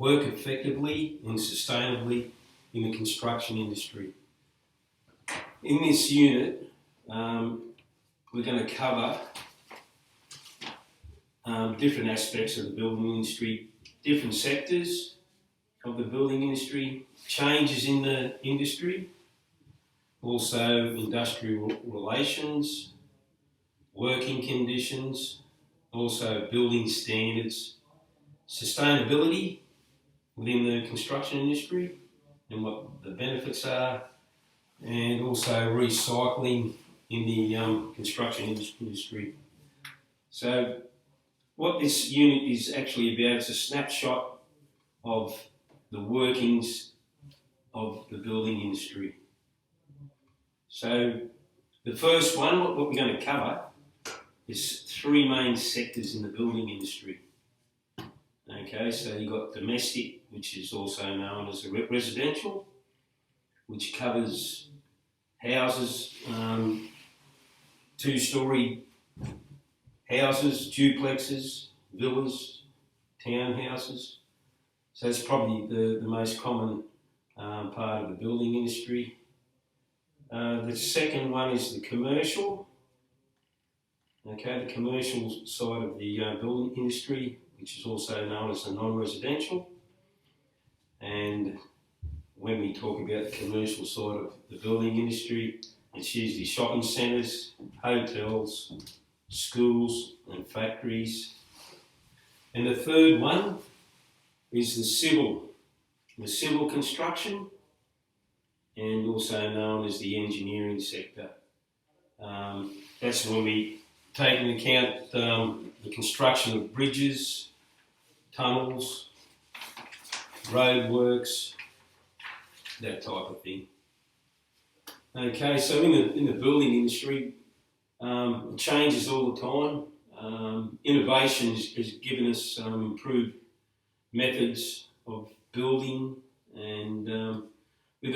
work effectively and sustainably in the construction industry. In this unit, we're going to cover different aspects of the building industry, different sectors of the building industry, changes in the industry, also industrial relations, working conditions, also building standards, sustainability within the construction industry and what the benefits are, and also recycling in the construction industry. So what this unit is actually about is a snapshot of the workings of the building industry. So the first one, what we're going to cover, is three main sectors in the building industry. Okay, so you've got domestic, which is also known as residential, which covers houses, two-storey houses, duplexes, villas, townhouses. So it's probably the most common part of the building industry. The second one is the commercial. Okay, the commercial side of the building industry, which is also known as the non-residential. And when we talk about the commercial side of the building industry, it's usually shopping centres, hotels, schools and factories. And the third one is the civil construction, and also known as the engineering sector. That's when we take into account the construction of bridges, tunnels, roadworks, that type of thing. Okay, so in the building industry, it changes all the time. Innovation has given us improved methods of building, and with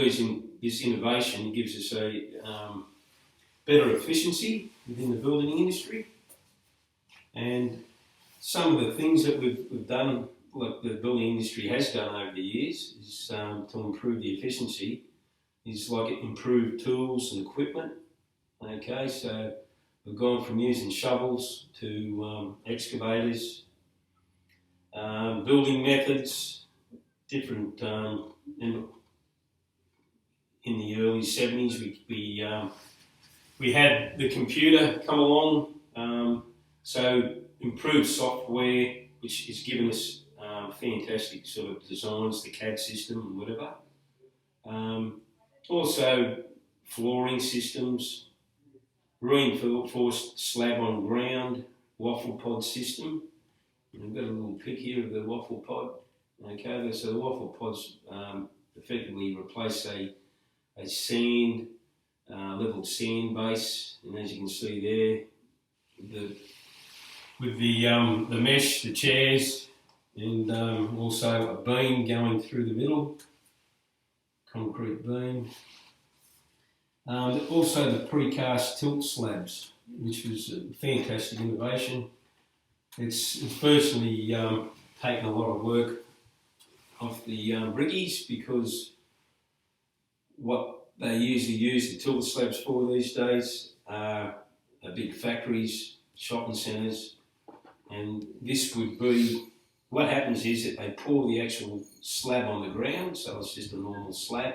this innovation, it gives us a better efficiency within the building industry. And some of the things that we've done, like the building industry has done over the years, is to improve the efficiency, is like improved tools and equipment. Okay, so we've gone from using shovels to excavators, building methods, different. In the early 70s, we had the computer come along, so improved software, which has given us fantastic sort of designs, the CAD system and whatever. Also flooring systems, reinforced slab on ground, waffle pod system. I've got a little pic here of the waffle pod. Okay, so the waffle pods effectively replace a sand, levelled sand base, and as you can see there, with the mesh, the chairs, and also a beam going through the middle, concrete beam. Also the precast tilt slabs, which was a fantastic innovation. It's firstly taken a lot of work off the brickies, because what they usually use the tilt slabs for these days are big factories, shopping centres, and this would be, what happens is that they pour the actual slab on the ground, so it's just a normal slab,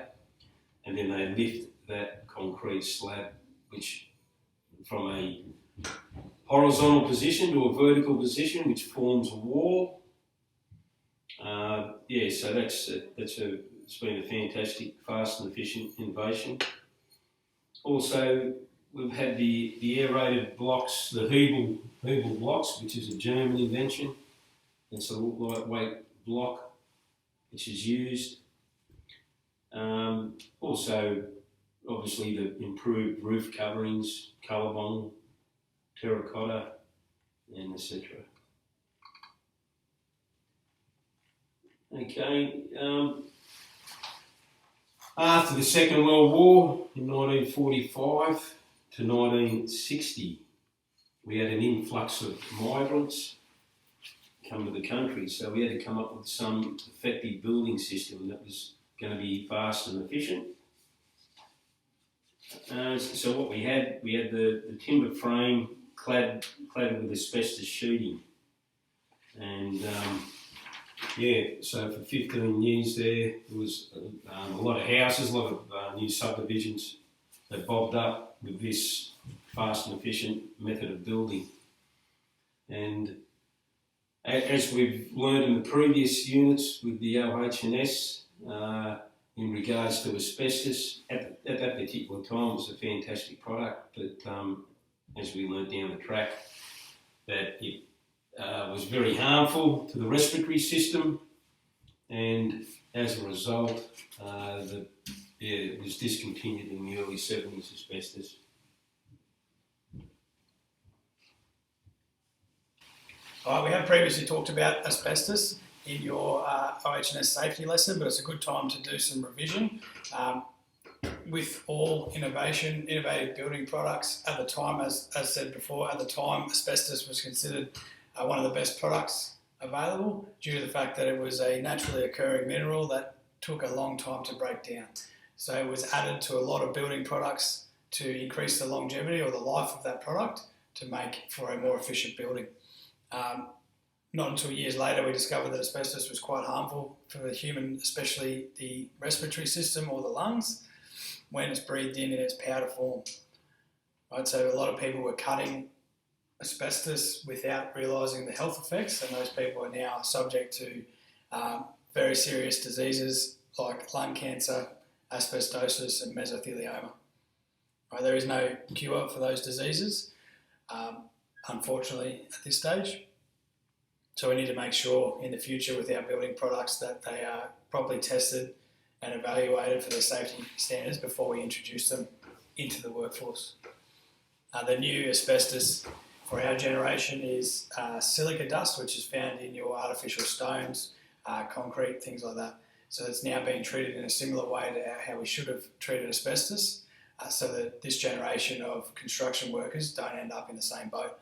and then they lift that concrete slab, which from a horizontal position to a vertical position, which forms a wall. So it's been a fantastic, fast and efficient innovation. Also, we've had the aerated blocks, the Hebel blocks, which is a German invention. It's a lightweight block which is used. Also, obviously, the improved roof coverings, colorbond, terracotta, and etc. Okay. After the Second World War, in 1945 to 1960, we had an influx of migrants come to the country. So we had to come up with some effective building system that was going to be fast and efficient. So what we had the timber frame cladded with asbestos sheeting. And so for 15 years there was a lot of houses, a lot of new subdivisions that bobbed up with this fast and efficient method of building. And as we've learned in the previous units with the OH&S, in regards to asbestos, at that particular time it was a fantastic product, but as we learned down the track, that it was very harmful to the respiratory system, and as a result, it was discontinued in the early 70s, asbestos. We have previously talked about asbestos in your OH&S safety lesson, but it's a good time to do some revision. With all innovative building products, at the time, as said before, at the time asbestos was considered one of the best products available due to the fact that it was a naturally occurring mineral that took a long time to break down. So it was added to a lot of building products to increase the longevity or the life of that product to make for a more efficient building. Not until years later we discovered that asbestos was quite harmful for the human, especially the respiratory system or the lungs, when it's breathed in its powder form. Right, so a lot of people were cutting asbestos without realising the health effects, and those people are now subject to very serious diseases like lung cancer, asbestosis and mesothelioma. Right, there is no cure for those diseases, unfortunately, at this stage. So we need to make sure in the future with our building products that they are properly tested and evaluated for their safety standards before we introduce them into the workforce. The new asbestos for our generation is silica dust, which is found in your artificial stones, concrete, things like that. So it's now being treated in a similar way to how we should have treated asbestos, so that this generation of construction workers don't end up in the same boat.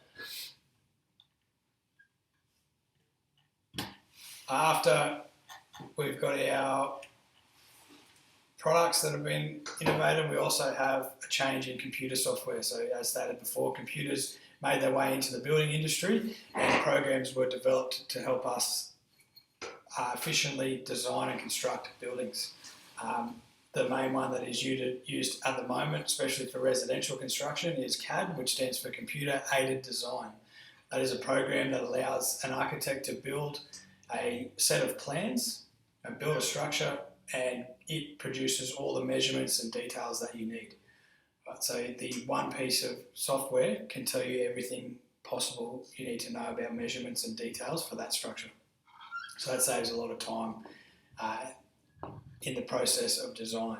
After we've got our products that have been innovated, we also have a change in computer software. So as stated before, computers made their way into the building industry and programs were developed to help us efficiently design and construct buildings. The main one that is used at the moment, especially for residential construction, is CAD, which stands for Computer Aided Design. That is a program that allows an architect to build a set of plans and build a structure, and it produces all the measurements and details that you need. Right, so the one piece of software can tell you everything possible you need to know about measurements and details for that structure. So that saves a lot of time in the process of design.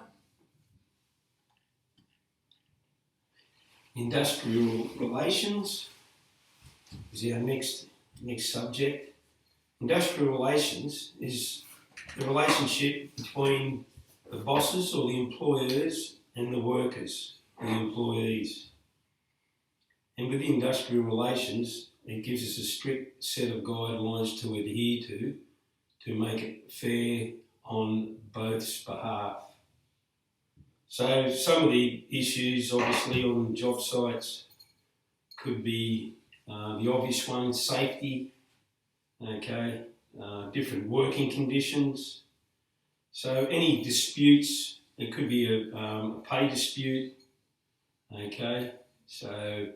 Industrial relations is our next subject. Industrial relations is the relationship between the bosses or the employers and the workers, the employees. And with industrial relations, it gives us a strict set of guidelines to adhere to make it fair on both's behalf. So some of the issues obviously on job sites could be the obvious ones: safety, different working conditions. So any disputes, it could be a pay dispute, so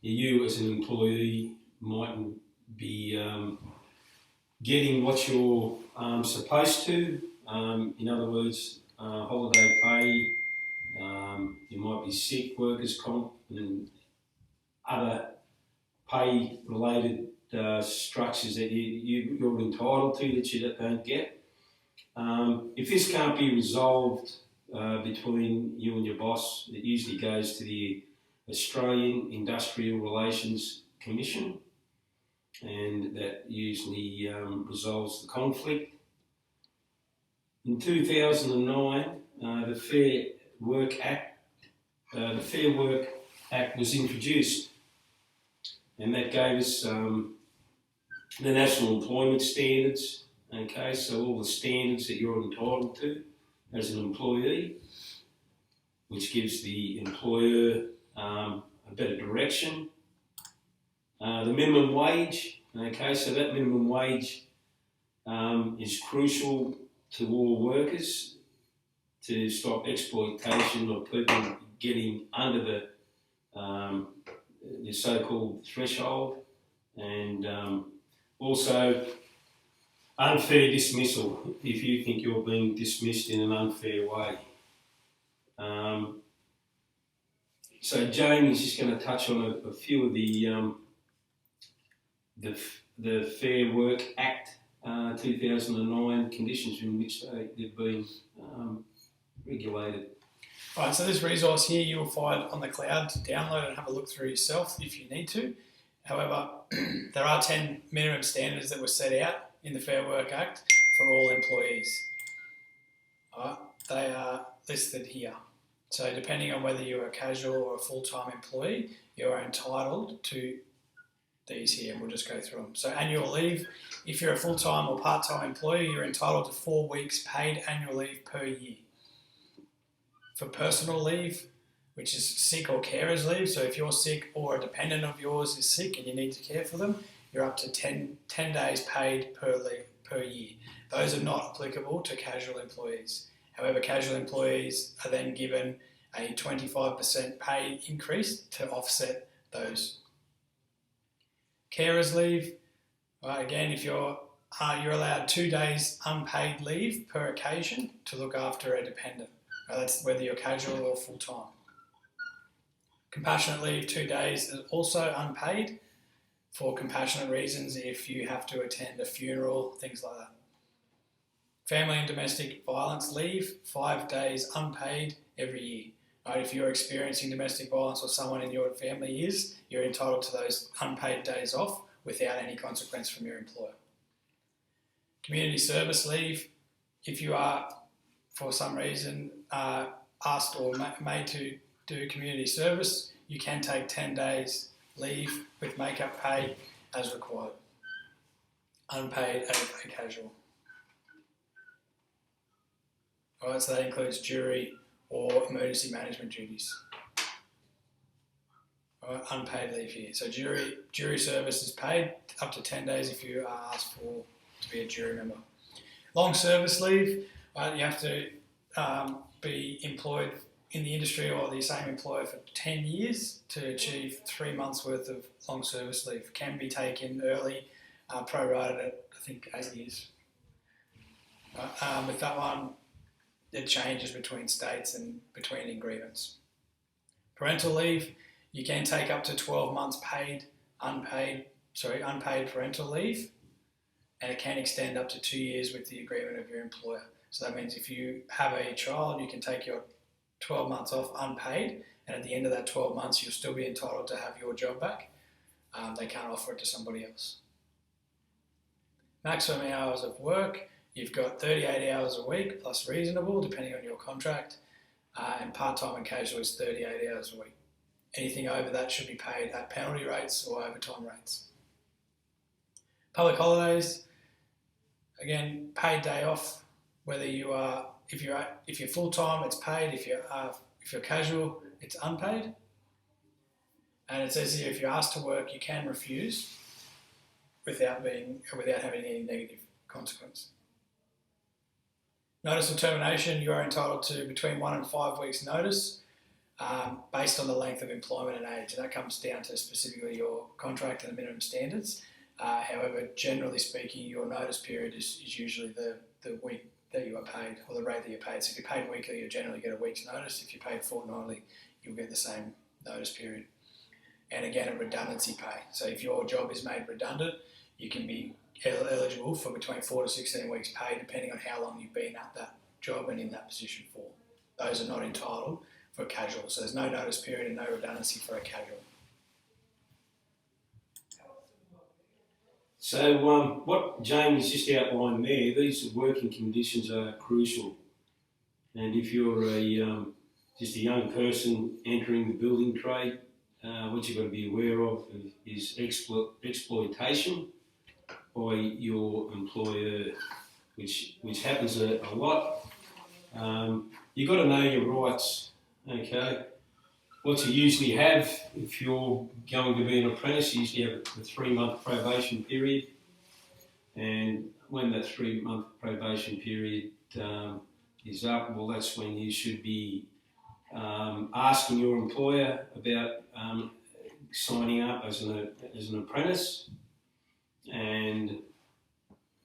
you as an employee mightn't be getting what you're supposed to. In other words, holiday pay, you might be sick, workers' comp, and other pay-related structures that you're entitled to that you don't get. If this can't be resolved between you and your boss, it usually goes to the Australian Industrial Relations Commission, and that usually resolves the conflict. In 2009, the Fair Work Act was introduced, and that gave us the National Employment Standards. Okay, so all the standards that you're entitled to as an employee, which gives the employer a better direction. The minimum wage, okay, so that minimum wage is crucial to all workers to stop exploitation of people getting under the so-called threshold, and also unfair dismissal if you think you're being dismissed in an unfair way. So Jamie's just going to touch on a few of the Fair Work Act 2009 conditions in which they've been regulated. Right, so this resource here you will find on the cloud to download and have a look through yourself if you need to. However, there are 10 minimum standards that were set out in the Fair Work Act for all employees. They are listed here. So depending on whether you're a casual or a full-time employee, you are entitled to these here, and we'll just go through them. So annual leave, if you're a full-time or part-time employee, you're entitled to 4 weeks paid annual leave per year. For personal leave, which is sick or carers leave, so if you're sick or a dependent of yours is sick and you need to care for them, you're up to 10 days paid per year. Those are not applicable to casual employees. However, casual employees are then given a 25% pay increase to offset those. Carers leave, again, if you're allowed 2 days unpaid leave per occasion to look after a dependent. That's whether you're casual or full-time. Compassionate leave, 2 days is also unpaid for compassionate reasons if you have to attend a funeral, things like that. Family and domestic violence leave, 5 days unpaid every year. Right, if you're experiencing domestic violence or someone in your family is, you're entitled to those unpaid days off without any consequence from your employer. Community service leave, if you are, for some reason, asked or made to do community service, you can take 10 days leave with make-up pay as required. Unpaid and casual. Alright, so that includes jury or emergency management duties. Alright, unpaid leave here. So jury service is paid up to 10 days if you are asked for to be a jury member. Long service leave, you have to be employed in the industry or the same employer for 10 years to achieve 3 months worth of long service leave. Can be taken early, prorated at I think 8 years. With that one, it changes between states and between agreements. Parental leave, you can take up to 12 months unpaid parental leave, and it can extend up to 2 years with the agreement of your employer. So that means if you have a child, you can take your 12 months off unpaid, and at the end of that 12 months, you'll still be entitled to have your job back. They can't offer it to somebody else. Maximum hours of work, you've got 38 hours a week plus reasonable, depending on your contract, and part-time and casual is 38 hours a week. Anything over that should be paid at penalty rates or overtime rates. Public holidays, again, paid day off. Whether you are, if you're full-time, it's paid. If you're casual, it's unpaid. And it says here, if you're asked to work, you can refuse without having any negative consequence. Notice of termination, you are entitled to between 1 and 5 weeks notice based on the length of employment and age, and that comes down to specifically your contract and the minimum standards. However, generally speaking, your notice period is usually the week that you are paid, or the rate that you're paid. So if you're paid weekly, you generally get a week's notice. If you're paid fortnightly, you'll get the same notice period. And again, a redundancy pay. So if your job is made redundant, you can be eligible for between 4 to 16 weeks pay, depending on how long you've been at that job and in that position for. Those are not entitled for casual. So there's no notice period and no redundancy for a casual. So what James just outlined there, these working conditions are crucial. And if you're just a young person entering the building trade, what you've got to be aware of is exploitation. by your employer, which happens a lot. You've got to know your rights, okay? What you usually have, if you're going to be an apprentice, you usually have a 3-month probation period, and when that 3-month probation period is up, well, that's when you should be asking your employer about signing up as an apprentice. And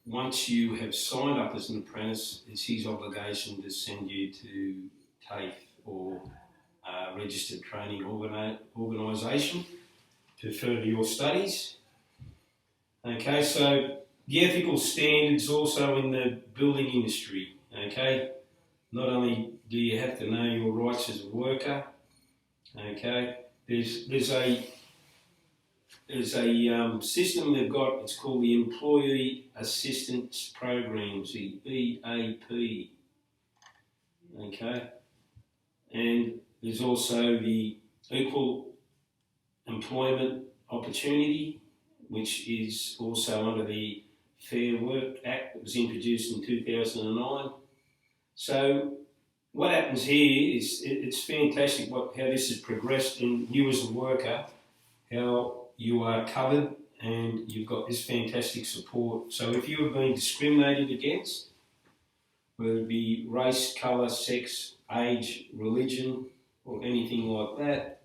once you have signed up as an apprentice, it's his obligation to send you to TAFE or registered training organisation to further your studies. Okay, so the ethical standards also in the building industry. Okay, not only do you have to know your rights as a worker. Okay, there's a system they've got. It's called the Employee Assistance Programs, the EAP. Okay, and there's also the Equal Employment Opportunity, which is also under the Fair Work Act that was introduced in 2009. So what happens here is it's fantastic how this has progressed, and you as a worker, how you are covered and you've got this fantastic support. So if you have been discriminated against, whether it be race, colour, sex, age, religion, or anything like that,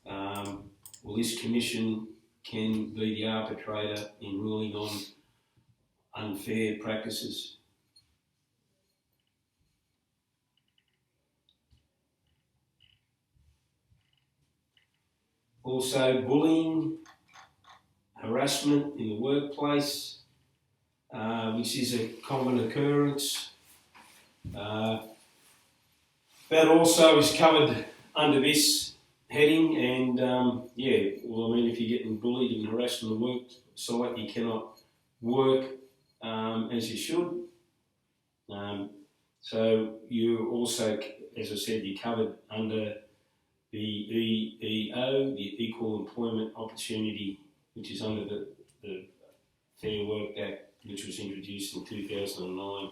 well, this commission can be the arbitrator in ruling on unfair practices. Also, bullying, harassment in the workplace, which is a common occurrence. That also is covered under this heading, and if you're getting bullied and harassed on the work site, you cannot work as you should. So you're also, as I said, you're covered under the EEO, the Equal Employment Opportunity, which is under the Fair Work Act, which was introduced in 2009.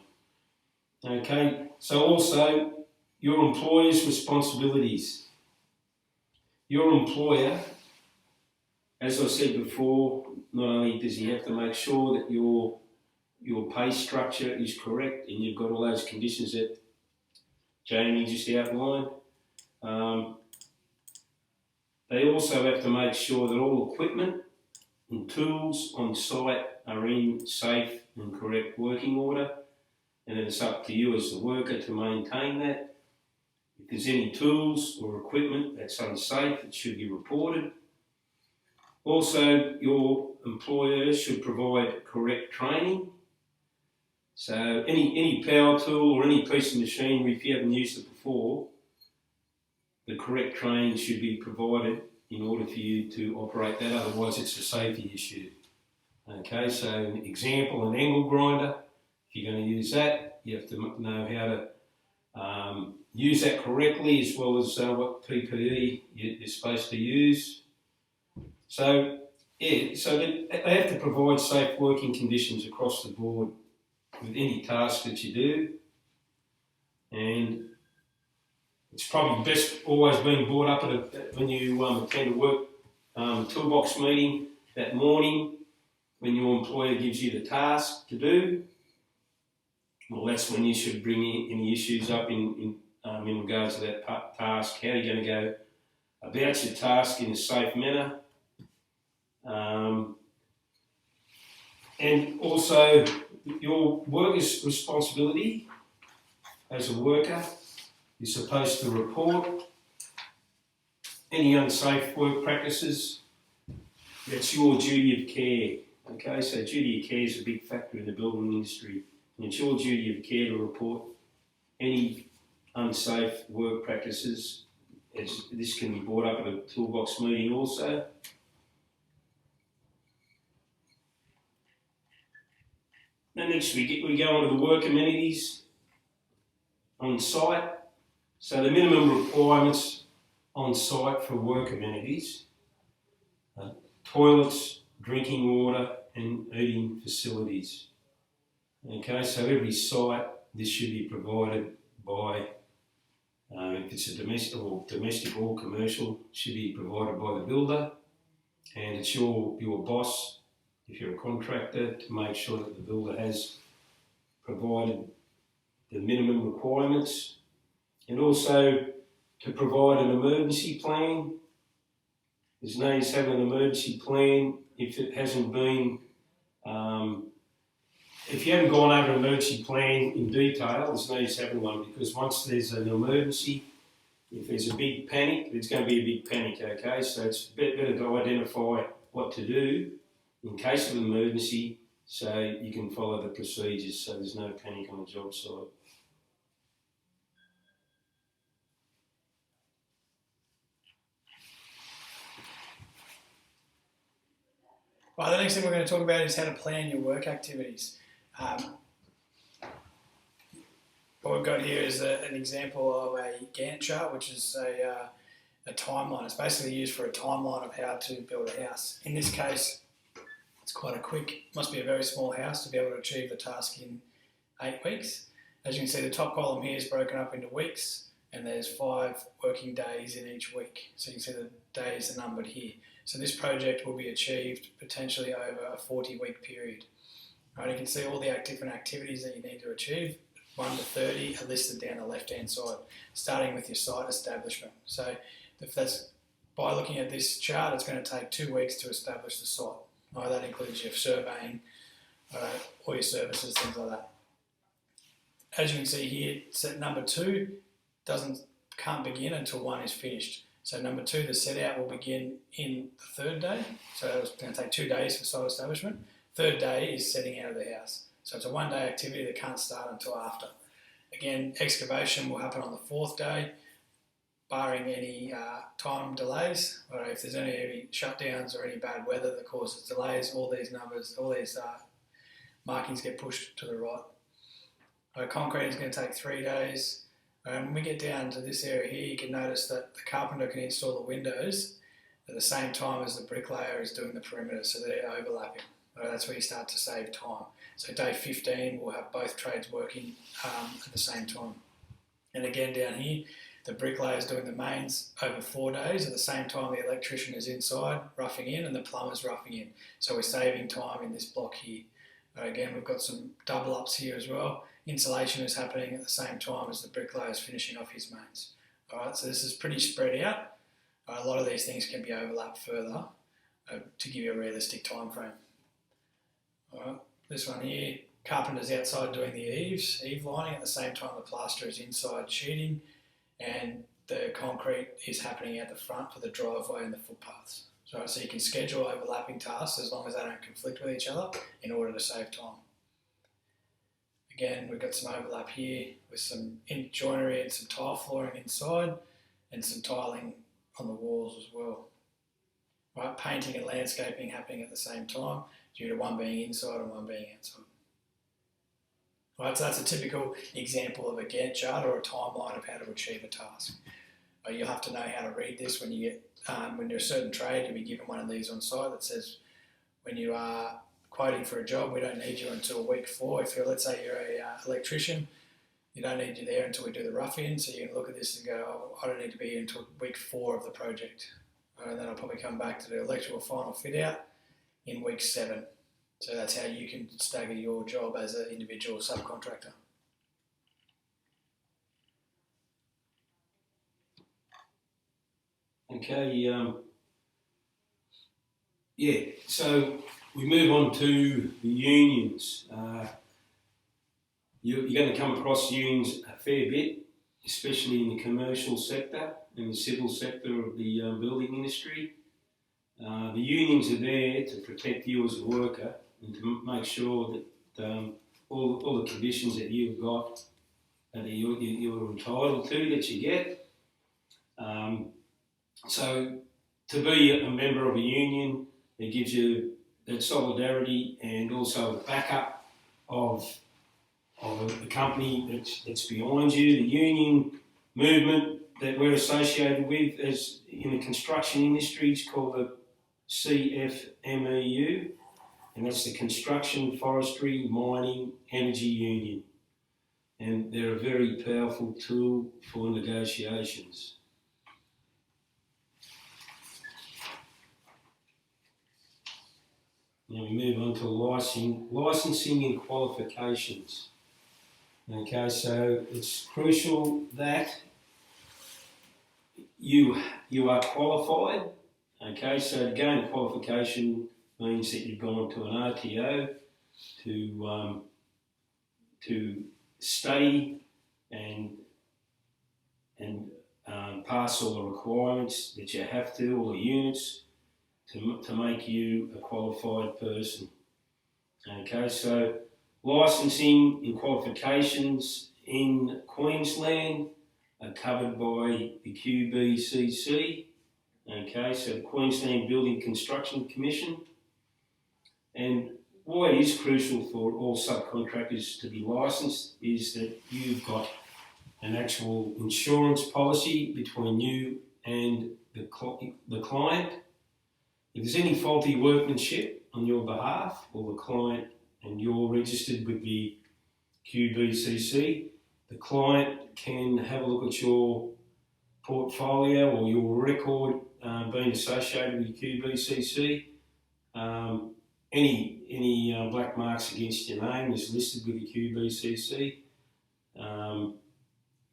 Okay, so also your employer's responsibilities. Your employer, as I said before, not only does he have to make sure that your pay structure is correct and you've got all those conditions that Jamie just outlined, they also have to make sure that all equipment and tools on site are in safe and correct working order, and it's up to you as the worker to maintain that. If there's any tools or equipment that's unsafe, it should be reported. Also, your employer should provide correct training. So any power tool or any piece of machinery, if you haven't used it before, the correct training should be provided in order for you to operate that, otherwise it's a safety issue. Okay, so an example, an angle grinder, if you're going to use that, you have to know how to use that correctly, as well as what PPE you're supposed to use. So they have to provide safe working conditions across the board with any task that you do. And it's probably best always being brought up when you attend a work toolbox meeting that morning, when your employer gives you the task to do. Well, that's when you should bring any issues up in regards to that task. How are you going to go about your task in a safe manner? And also, your worker's responsibility as a worker is supposed to report any unsafe work practices. That's your duty of care. Okay, so duty of care is a big factor in the building industry. And it's your duty of care to report any unsafe work practices. This can be brought up at a toolbox meeting also. Then next we go on to the work amenities on site. So the minimum requirements on site for work amenities: toilets, drinking water, and eating facilities. Okay, so every site, this should be provided by, if it's a domestic or commercial, should be provided by the builder, and it's your boss, if you're a contractor, to make sure that the builder has provided the minimum requirements, and also to provide an emergency plan. There's no use having an emergency plan if it hasn't been, if you haven't gone over an emergency plan in detail, there's no use having one, because once there's an emergency, if there's a big panic, there's going to be a big panic, okay? So it's better to identify what to do in case of an emergency, so you can follow the procedures so there's no panic on the job site. Right, the next thing we're going to talk about is how to plan your work activities. What we've got here is an example of a Gantt chart, which is a timeline. It's basically used for a timeline of how to build a house. In this case, it's quite a quick, must be a very small house to be able to achieve the task in 8 weeks. As you can see, the top column here is broken up into weeks, and there's 5 working days in each week. So you can see the days are numbered here. So this project will be achieved potentially over a 40-week period. Right, you can see all the different activities that you need to achieve. 1 to 30 are listed down the left-hand side, starting with your site establishment. So if that's, by looking at this chart, it's going to take 2 weeks to establish the site. Right, that includes your surveying, all your services, things like that. As you can see here, set number 2 can't begin until 1 is finished. So number 2, the set out will begin in the 3rd day. So it's going to take 2 days for site establishment. 3rd day is setting out of the house. So it's a 1-day activity that can't start until after. Again, excavation will happen on the 4th day, barring any time delays, or if there's any shutdowns or any bad weather that causes delays, all these numbers, all these markings get pushed to the right. Concrete is going to take 3 days. When we get down to this area here, you can notice that the carpenter can install the windows at the same time as the bricklayer is doing the perimeter, so they're overlapping. That's where you start to save time. So day 15, we'll have both trades working at the same time. And again down here, the bricklayer is doing the mains over 4 days. At the same time, the electrician is inside roughing in and the plumber's roughing in. So we're saving time in this block here. Again, we've got some double ups here as well. Insulation is happening at the same time as the bricklayer is finishing off his mains. Alright, so this is pretty spread out. A lot of these things can be overlapped further to give you a realistic time frame. Alright, this one here, carpenter's outside doing the eve lining, at the same time the plaster is inside sheeting, and the concrete is happening out the front for the driveway and the footpaths. So you can schedule overlapping tasks as long as they don't conflict with each other in order to save time. Again, we've got some overlap here with some joinery and some tile flooring inside and some tiling on the walls as well. Right, painting and landscaping happening at the same time due to one being inside and one being outside. Right, so that's a typical example of a Gantt chart or a timeline of how to achieve a task. You'll have to know how to read this when you get when you're a certain trade. You'll be given one of these on site that says when you are quoting for a job, we don't need you until week 4. If you're, let's say you're a electrician, you don't need you there until we do the rough-in, so you can look at this and go, oh, I don't need to be here until week 4 of the project. And then I'll probably come back to the electrical final fit-out in week 7. So that's how you can stagger your job as an individual subcontractor. Okay, so we move on to the unions. You're going to come across unions a fair bit, especially in the commercial sector and the civil sector of the building industry. The unions are there to protect you as a worker and to make sure that all the conditions that you've got that you're entitled to, that you get. So to be a member of a union, it gives you that solidarity and also a backup of the company that's behind you. The union movement that we're associated with as in the construction industry is called the CFMEU. and that's the Construction, Forestry, Mining, Energy Union. And they're a very powerful tool for negotiations. Now we move on to licensing and qualifications. Okay, so it's crucial that you are qualified. Okay, so to gain qualification means that you've gone to an RTO to study and pass all the requirements that you have to, all the units, to make you a qualified person. Okay, so licensing and qualifications in Queensland are covered by the QBCC. Okay, so the Queensland Building Construction Commission. And why it is crucial for all subcontractors to be licensed is that you've got an actual insurance policy between you and the client. If there's any faulty workmanship on your behalf, or the client and you're registered with the QBCC, the client can have a look at your portfolio or your record being associated with QBCC. Any black marks against your name is listed with the QBCC.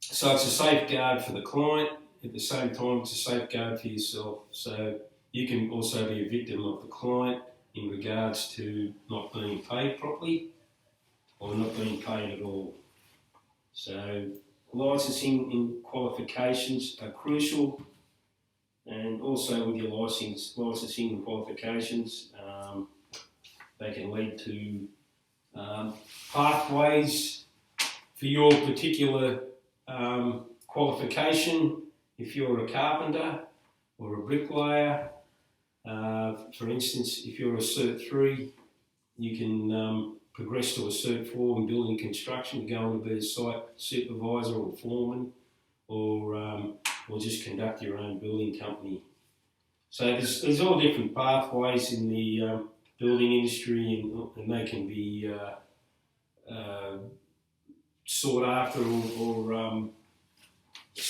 So it's a safeguard for the client. At the same time, it's a safeguard for yourself. So you can also be a victim of the client in regards to not being paid properly or not being paid at all. So licensing and qualifications are crucial, and also with your licensing and qualifications, they can lead to pathways for your particular qualification. If you're a carpenter or a bricklayer, for instance, if you're a Cert 3, you can progress to a Cert 4 in building construction to go on to be a site supervisor or foreman, or just conduct your own building company. So there's all different pathways in the building industry, and they can be sought after or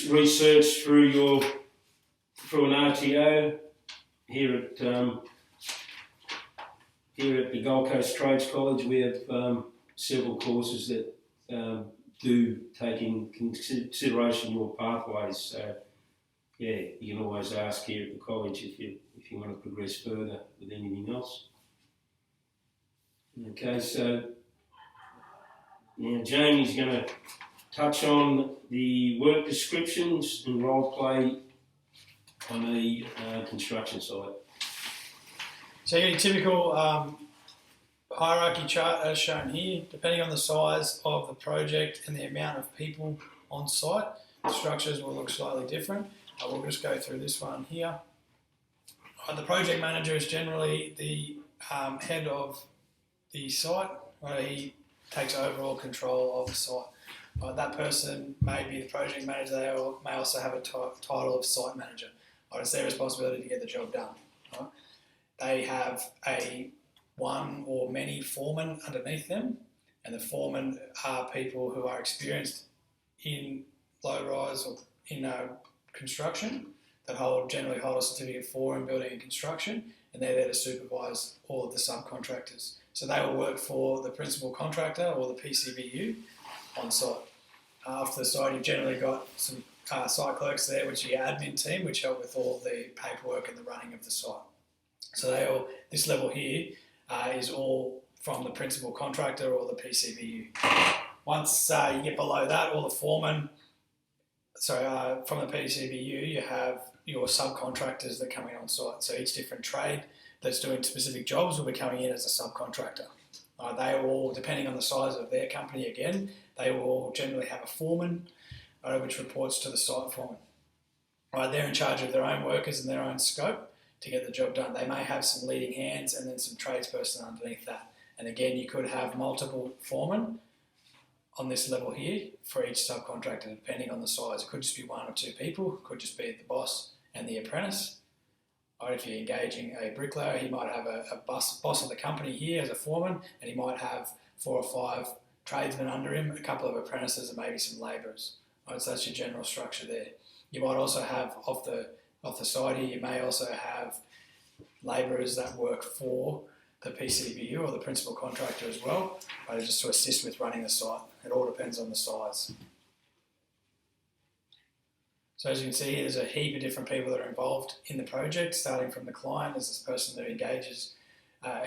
researched through an RTO. Here at the Gold Coast Trades College, we have several courses that do take in consideration your pathways. So yeah, you can always ask here at the college if you want to progress further with anything else. Okay, so now Jamie's going to touch on the work descriptions and role play on the construction site. So your typical hierarchy chart as shown here, depending on the size of the project and the amount of people on site, the structures will look slightly different. We'll just go through this one here. The project manager is generally the head of the site, where he takes overall control of the site. That person may be the project manager. They may also have a title of site manager. It's their responsibility to get the job done. Right? They have one or many foremen underneath them, and the foremen are people who are experienced in low-rise or in construction that generally hold a certificate for in building and construction, and they're there to supervise all of the subcontractors. So they will work for the principal contractor or the PCBU on site. After the site, you've generally got some site clerks there, which are your admin team, which help with all the paperwork and the running of the site. So this level here is all from the principal contractor or the PCBU. Once you get below that, all the foremen, from the PCBU, you have your subcontractors that come in on site. So each different trade that's doing specific jobs will be coming in as a subcontractor. They all, depending on the size of their company again, they will all generally have a foreman, which reports to the site foreman. They're in charge of their own workers and their own scope to get the job done. They may have some leading hands and then some tradesperson underneath that. And again, you could have multiple foremen on this level here for each subcontractor, depending on the size. It could just be one or two people. It could just be the boss and the apprentice. Right, if you're engaging a bricklayer, he might have a boss of the company here as a foreman, and he might have 4 or 5 tradesmen under him, a couple of apprentices, and maybe some labourers. Right, so that's your general structure there. You might also have off the side here, you may also have labourers that work for the PCBU or the principal contractor as well, but just to assist with running the site. It all depends on the size. So as you can see, there's a heap of different people that are involved in the project, starting from the client as this person who engages,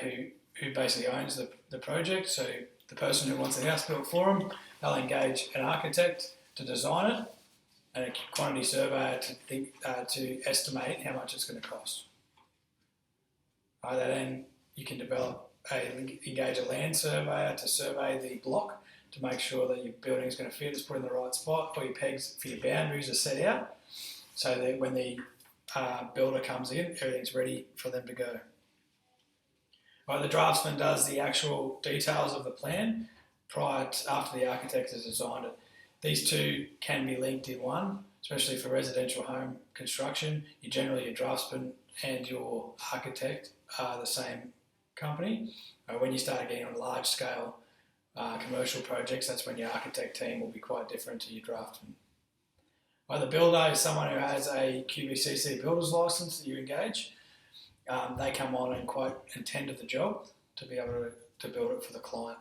who basically owns the project. So the person who wants the house built for them, they'll engage an architect to design it and a quantity surveyor to estimate how much it's going to cost. Then you can engage a land surveyor to survey the block to make sure that your building is going to fit, it's put in the right spot, or your pegs for your boundaries are set out, so that when the builder comes in, everything's ready for them to go. The draftsman does the actual details of the plan after the architect has designed it. These two can be linked in one, especially for residential home construction. Your draftsman and your architect are the same company. When you start getting on large scale commercial projects, that's when your architect team will be quite different to your draftsman. The builder is someone who has a QBCC builder's license that you engage. They come on and quote and tender the job to be able to build it for the client.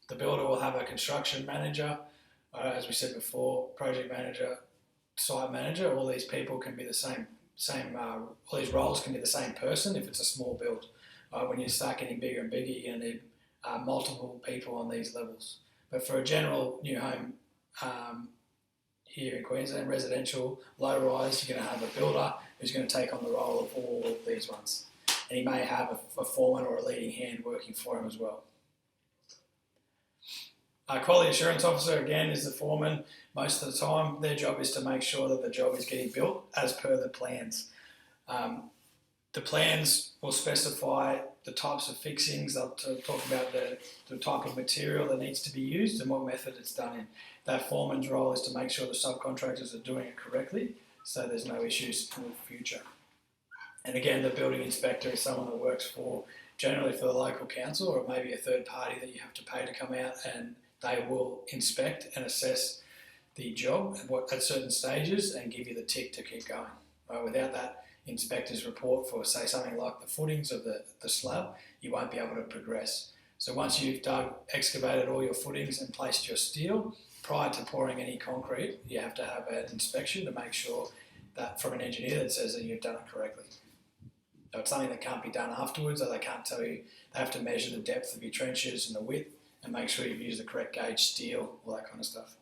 The builder will have a construction manager, as we said before, project manager, site manager. All these people can be the same. All these roles can be the same person if it's a small build. When you start getting bigger and bigger, you're going to need multiple people on these levels. But for a general new home here in Queensland, residential, low rise, you're going to have a builder who's going to take on the role of all of these ones. And he may have a foreman or a leading hand working for him as well. Quality assurance officer, again, is the foreman. Most of the time, their job is to make sure that the job is getting built as per the plans. The plans will specify the types of fixings. They'll talk about the type of material that needs to be used and what method it's done in. That foreman's role is to make sure the subcontractors are doing it correctly, so there's no issues in the future. And again, the building inspector is someone that works generally for the local council, or maybe a third party that you have to pay to come out, and they will inspect and assess the job at certain stages and give you the tick to keep going. Without that inspector's report for, say, something like the footings of the slab, you won't be able to progress. So once you've excavated all your footings and placed your steel, prior to pouring any concrete, you have to have an inspection to make sure that from an engineer that says that you've done it correctly. So it's something that can't be done afterwards, or they can't tell you. They have to measure the depth of your trenches and the width and make sure you've used the correct gauge steel, all that kind of stuff.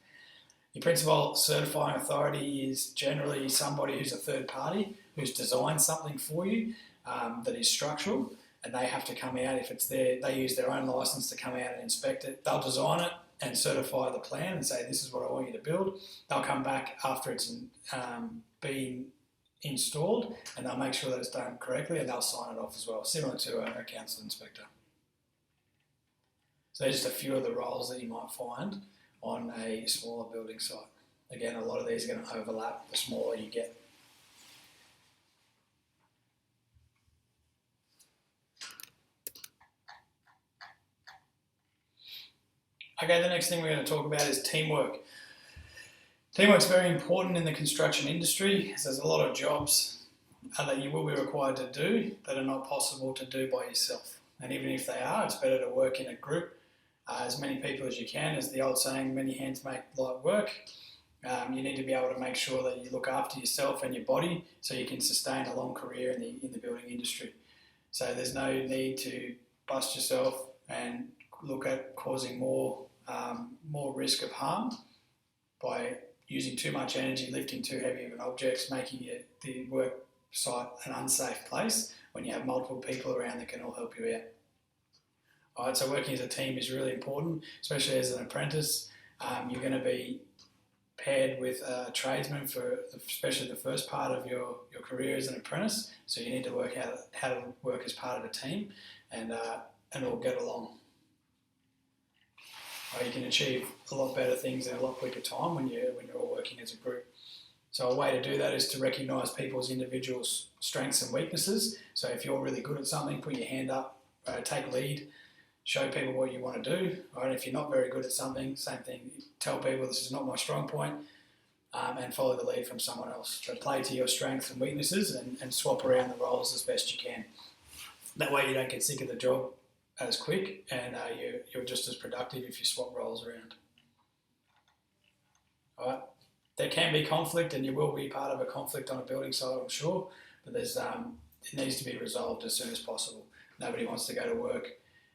Your principal certifying authority is generally somebody who's a third party who's designed something for you that is structural, and they have to come out. If it's they use their own license to come out and inspect it. They'll design it and certify the plan and say, this is what I want you to build. They'll come back after it's been installed, and they'll make sure that it's done correctly, and they'll sign it off as well, similar to a council inspector. So there's just a few of the roles that you might find on a smaller building site. Again, a lot of these are going to overlap the smaller you get. Okay, the next thing we're going to talk about is teamwork. Teamwork's very important in the construction industry, as there's a lot of jobs that you will be required to do that are not possible to do by yourself. And even if they are, it's better to work in a group, as many people as you can. As the old saying, many hands make light work. You need to be able to make sure that you look after yourself and your body so you can sustain a long career in the building industry. So there's no need to bust yourself and look at causing more risk of harm by using too much energy, lifting too heavy of an object, making the work site an unsafe place when you have multiple people around that can all help you out. Alright, so working as a team is really important, especially as an apprentice. You're going to be paired with a tradesman for especially the first part of your career as an apprentice, so you need to work out how to work as part of a team and all get along. You can achieve a lot better things in a lot quicker time when you're all working as a group. So a way to do that is to recognise people's individual strengths and weaknesses. So if you're really good at something, put your hand up, take lead, show people what you want to do. Right? If you're not very good at something, same thing, tell people this is not my strong point, and follow the lead from someone else. So play to your strengths and weaknesses and swap around the roles as best you can. That way you don't get sick of the job as quick, and you're just as productive if you swap roles around. All right. There can be conflict, and you will be part of a conflict on a building site, I'm sure, but it needs to be resolved as soon as possible. Nobody wants to go to work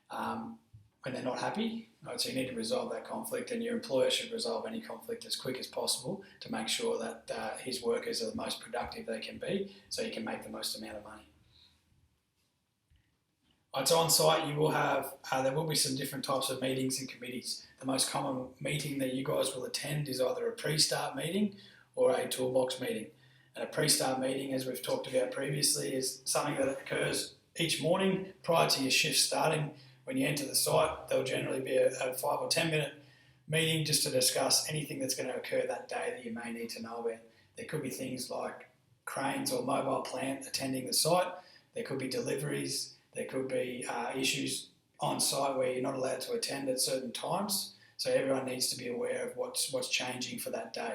when they're not happy, right? So you need to resolve that conflict, and your employer should resolve any conflict as quick as possible to make sure that his workers are the most productive they can be, so you can make the most amount of money. Right, so on site you will have, there will be some different types of meetings and committees. The most common meeting that you guys will attend is either a pre-start meeting or a toolbox meeting. And a pre-start meeting, as we've talked about previously, is something that occurs each morning prior to your shift starting. When you enter the site, there'll generally be a 5 or 10 minute meeting just to discuss anything that's going to occur that day that you may need to know about. There could be things like cranes or mobile plant attending the site. There could be deliveries. There could be issues on site where you're not allowed to attend at certain times. So everyone needs to be aware of what's changing for that day.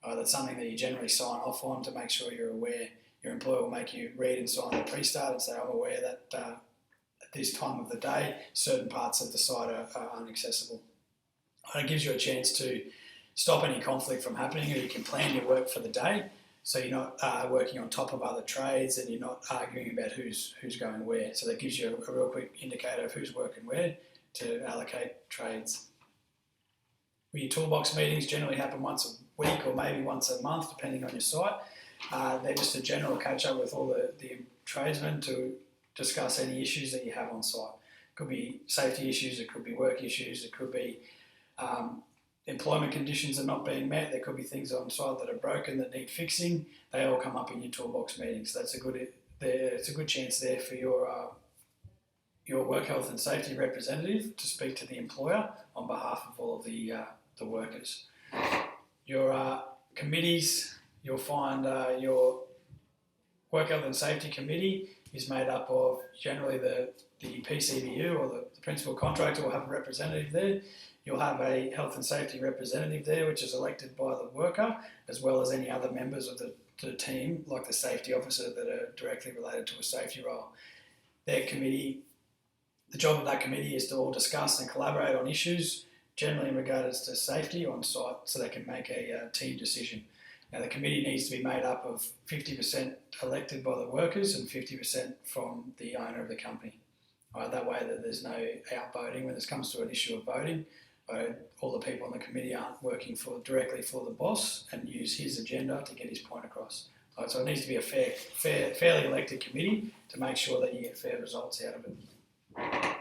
That's something that you generally sign off on to make sure you're aware. Your employer will make you read and sign the pre-start and say, I'm aware that at this time of the day, certain parts of the site are inaccessible. And it gives you a chance to stop any conflict from happening, or you can plan your work for the day. So you're not working on top of other trades, and you're not arguing about who's going where. So that gives you a real quick indicator of who's working where to allocate trades. Your toolbox meetings generally happen once a week or maybe once a month, depending on your site. They're just a general catch up with all the tradesmen to discuss any issues that you have on site. It could be safety issues, it could be work issues, it could be employment conditions are not being met. There could be things on site that are broken that need fixing. They all come up in your toolbox meetings. So it's a good chance there for your work health and safety representative to speak to the employer on behalf of all of the workers. Your committees, you'll find your work health and safety committee is made up of generally the PCBU or the principal contractor will have a representative there. You'll have a health and safety representative there, which is elected by the worker, as well as any other members of the team, like the safety officer that are directly related to a safety role. Their committee, the job of that committee is to all discuss and collaborate on issues, generally in regards to safety on site, so they can make a team decision. Now, the committee needs to be made up of 50% elected by the workers and 50% from the owner of the company. That way that there's no outvoting when it comes to an issue of voting. All the people on the committee aren't working directly for the boss and use his agenda to get his point across. So it needs to be a fairly elected committee to make sure that you get fair results out of it.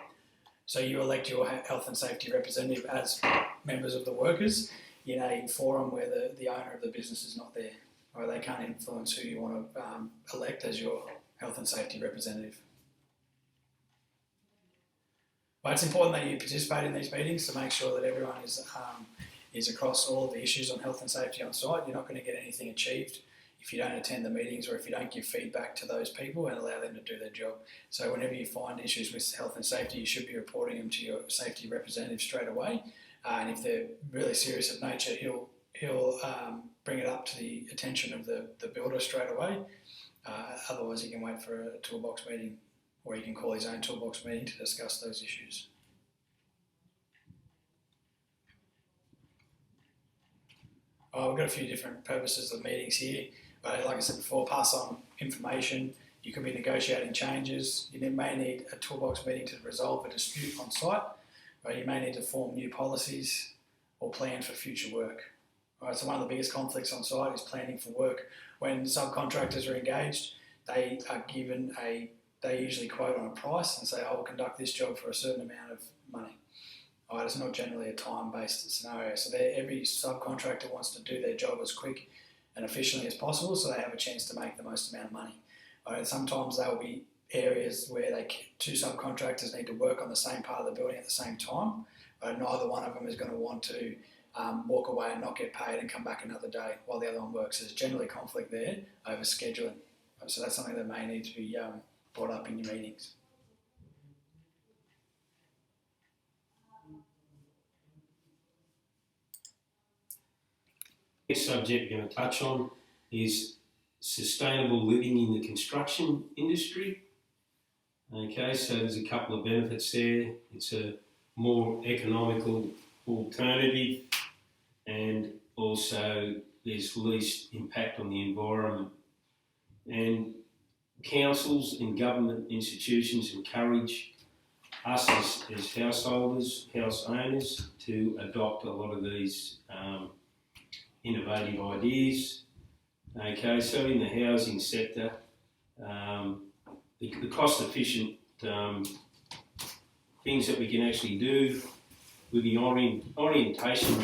So you elect your health and safety representative as members of the workers in a forum where the owner of the business is not there, or they can't influence who you want to elect as your health and safety representative. But it's important that you participate in these meetings to make sure that everyone is across all of the issues on health and safety on site. You're not going to get anything achieved if you don't attend the meetings or if you don't give feedback to those people and allow them to do their job. So whenever you find issues with health and safety, you should be reporting them to your safety representative straight away. And if they're really serious of nature, he'll bring it up to the attention of the builder straight away. Otherwise, he can wait for a toolbox meeting, or he can call his own toolbox meeting to discuss those issues. We've got a few different purposes of meetings here. Like I said before, pass on information. You could be negotiating changes. You may need a toolbox meeting to resolve a dispute on site. You may need to form new policies or plan for future work. So one of the biggest conflicts on site is planning for work. When subcontractors are engaged, they usually quote on a price and say, I will conduct this job for a certain amount of money. It's not generally a time-based scenario. So every subcontractor wants to do their job as quick and efficiently as possible so they have a chance to make the most amount of money. Sometimes there will be areas where two subcontractors need to work on the same part of the building at the same time. Neither one of them is going to want to walk away and not get paid and come back another day while the other one works. There's generally conflict there over scheduling. So that's something that may need to be brought up in your meetings. Next subject we're going to touch on is sustainable living in the construction industry. Okay, so there's a couple of benefits there. It's a more economical alternative, and also there's least impact on the environment. And councils and government institutions encourage us as householders, house owners, to adopt a lot of these innovative ideas. Okay, so in the housing sector, the cost-efficient things that we can actually do with the orientation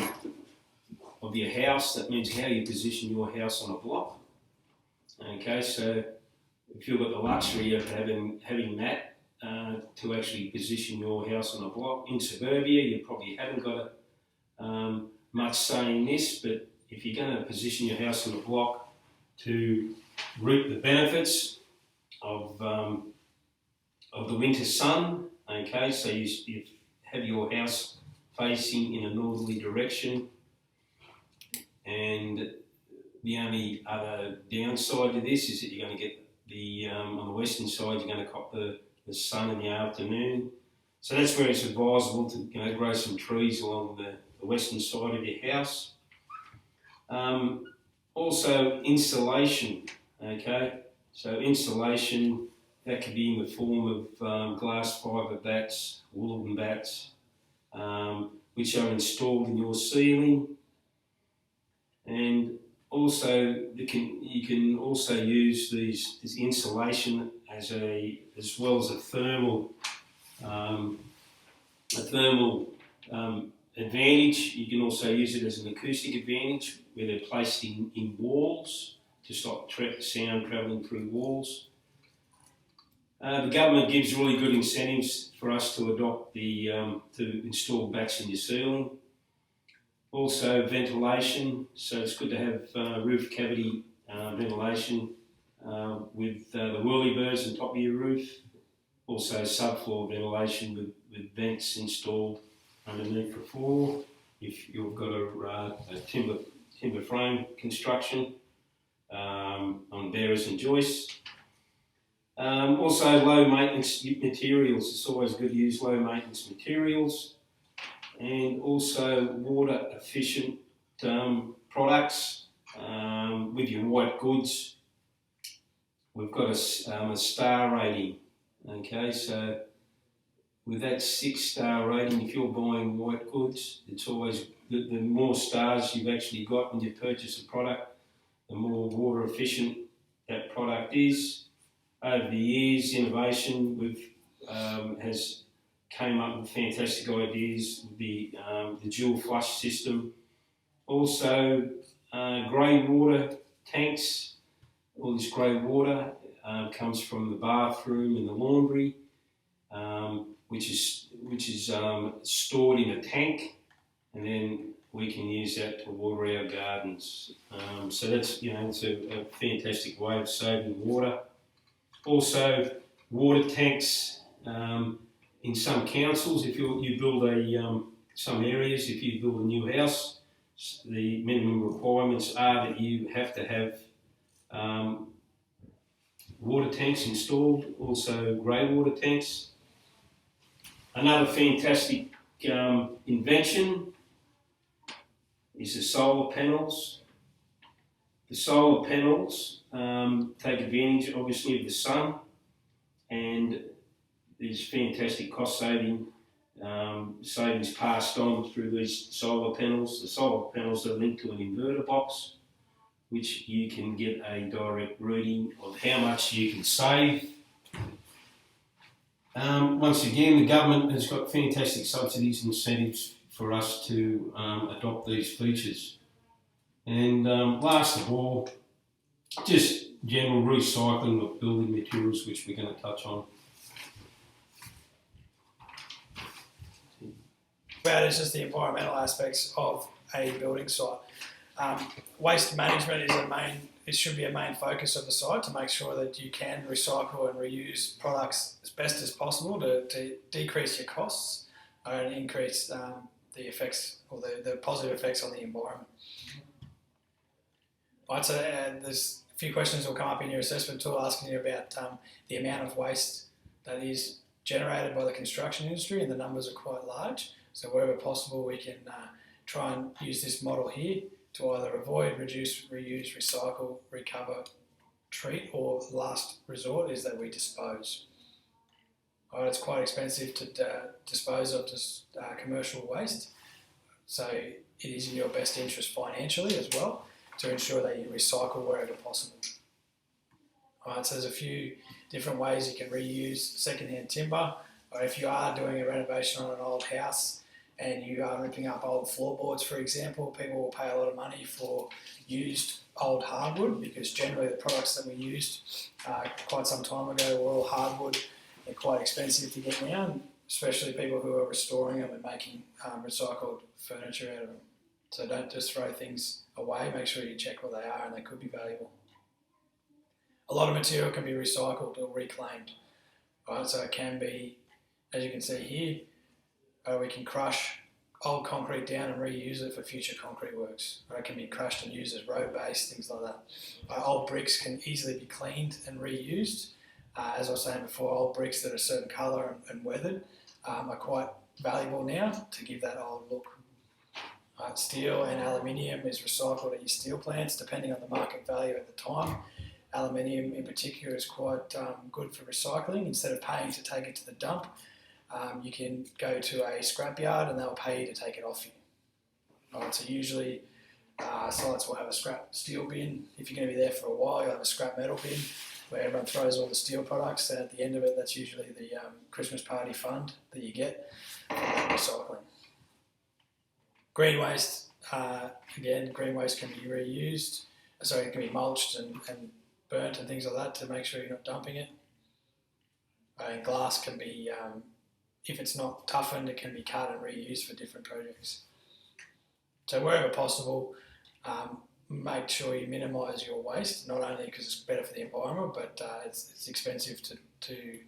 of your house, that means how you position your house on a block. Okay, so if you've got the luxury of having that to actually position your house on a block, in suburbia you probably haven't got much say in this, but if you're going to position your house on a block to reap the benefits of the winter sun, okay, so you have your house facing in a northerly direction, and the only other downside to this is that you're going to get on the western side you're going to cop the sun in the afternoon. So that's where it's advisable to grow some trees along the western side of your house. Also insulation, okay, so insulation, that could be in the form of glass fibre bats, woolen bats, which are installed in your ceiling. And also you can also use this insulation as well as a thermal advantage. You can also use it as an acoustic advantage, where they're placed in walls to stop sound travelling through walls. The government gives really good incentives for us to adopt to install bats in your ceiling. Also ventilation, so it's good to have roof cavity ventilation with the whirlybirds on top of your roof. Also subfloor ventilation with vents installed underneath the floor if you've got a timber frame construction on bearers and joists. Also low maintenance materials, it's always good to use low maintenance materials, and also water efficient products with your white goods. We've got a star rating, okay, so with that 6-star rating, if you're buying white goods, it's always the more stars you've actually got when you purchase a product, the more water efficient that product is. Over the years, innovation has came up with fantastic ideas, the dual flush system. Also, grey water tanks. All this grey water comes from the bathroom and the laundry, which is stored in a tank, and then we can use that to water our gardens. So that's it's a fantastic way of saving water. Also, water tanks in some councils. If you build some areas, if you build a new house, the minimum requirements are that you have to have water tanks installed. Also, grey water tanks. Another fantastic invention is the solar panels. The solar panels take advantage, obviously, of the sun, and there's fantastic cost savings passed on through these solar panels. The solar panels are linked to an inverter box, which you can get a direct reading of how much you can save. Once again, the government has got fantastic subsidies and incentives for us to adopt these features. And last of all, just general recycling of building materials, which we're going to touch on. About is just the environmental aspects of a building site. Waste management is should be a main focus of the site to make sure that you can recycle and reuse products as best as possible to decrease your costs and increase the effects or the positive effects on the environment. Right, so there's a few questions will come up in your assessment tool asking you about the amount of waste that is generated by the construction industry, and the numbers are quite large. So wherever possible, we can try and use this model here to either avoid, reduce, reuse, recycle, recover, treat, or last resort is that we dispose. Right, it's quite expensive to dispose of commercial waste, so it is in your best interest financially as well to ensure that you recycle wherever possible. Alright, so there's a few different ways you can reuse secondhand timber, or if you are doing a renovation on an old house and you are ripping up old floorboards, for example, people will pay a lot of money for used old hardwood, because generally the products that we used quite some time ago were all hardwood. They're quite expensive to get now, especially people who are restoring them and making recycled furniture out of them. So don't just throw things away, make sure you check what they are, and they could be valuable. A lot of material can be recycled or reclaimed, right? So it can be, as you can see here, we can crush old concrete down and reuse it for future concrete works. Or it can be crushed and used as road base, things like that. Old bricks can easily be cleaned and reused. As I was saying before, old bricks that are a certain colour and weathered are quite valuable now to give that old look. Steel and aluminium is recycled at your steel plants depending on the market value at the time. Aluminium in particular is quite good for recycling. Instead of paying to take it to the dump, you can go to a scrapyard and they'll pay you to take it off you. Right, so usually sites will have a scrap steel bin. If you're going to be there for a while, you'll have a scrap metal bin where everyone throws all the steel products, and at the end of it, that's usually the Christmas party fund that you get for recycling. Green waste, again, green waste can be reused. It can be mulched and burnt and things like that to make sure you're not dumping it. And glass can be, if it's not toughened, it can be cut and reused for different projects. So wherever possible, make sure you minimise your waste, not only because it's better for the environment, but it's expensive to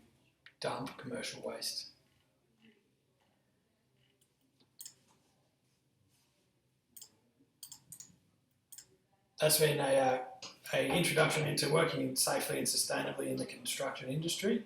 dump commercial waste. That's been an introduction into working safely and sustainably in the construction industry.